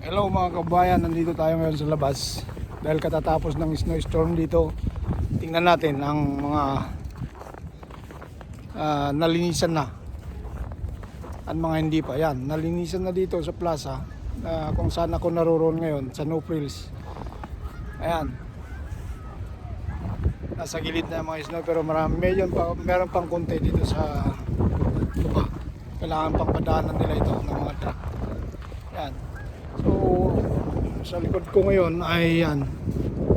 Hello mga kabayan, nandito tayo ngayon sa labas dahil katatapos ng snowstorm dito. Tingnan natin ang mga nalinisan na at mga hindi pa. Yan, nalinisan na dito sa plaza kung saan ako naroon ngayon, sa No Frills. Ayan, nasa gilid na mga snow pero meron pang konti dito sa baba. Kailangan pang padaanan nila ito ng mga truck. Yan. So, sa likod ko ngayon ay yan,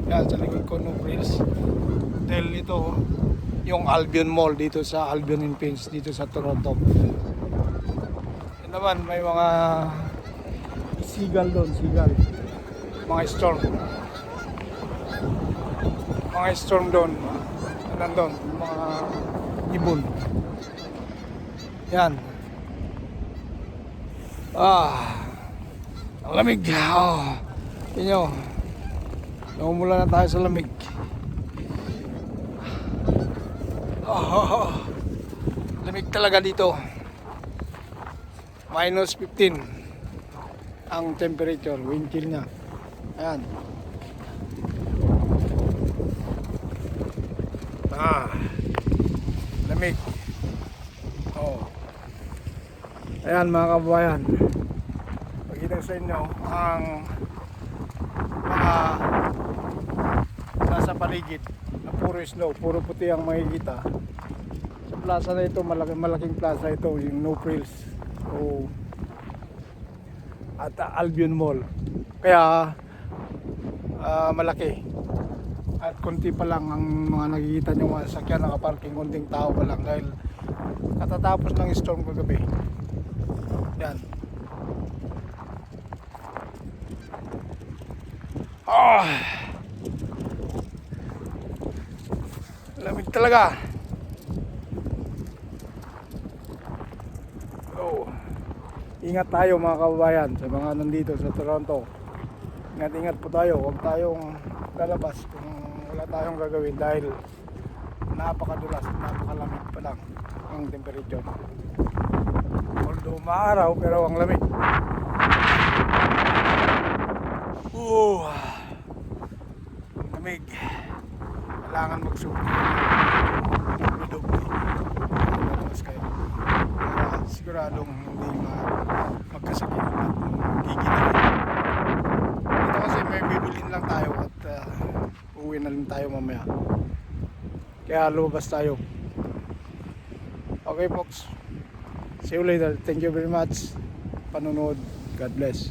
sa likod ko No Frills. Dahil ito, yung Albion Mall dito sa Albion in Pines dito sa Toronto. Yan naman, may mga seagull doon, mga storm doon, nandun, mga ibon. Yan. Ang lamig. Tingnan nyo. Namumula na tayo sa lamig. Lamig talaga dito. Minus 15 ang temperature, wind chill nya. Ayan. Lamig. Ayan mga kabayan, pakita sa inyo ang mga nasa paligid na puro snow, puro puti ang makikita. Sa plaza na ito, malaking plaza ito, yung No Frills at Albion Mall. Kaya malaki at konti pa lang ang mga nakikita nyo mga sakyan nakaparking, konting tao pa lang dahil katatapos ng storm kagabi. Yan. Lamig talaga. Ingat tayo mga kababayan sa mga nandito sa Toronto. Ingat po tayo. Huwag tayong lalabas kung wala tayong gagawin dahil napakadulas at napakalamig pa lang ang temperature. Although maaraw pero ang lamig. Lamig. Kailangan magsuot. Lumabas kayo. Siguradong hindi magkasakit at giginawin. Ito kasi may bibilin lang tayo at uuwi na lang tayo mamaya. Kaya lumabas tayo. Okay folks. See you later. Thank you very much. Panonood. God bless.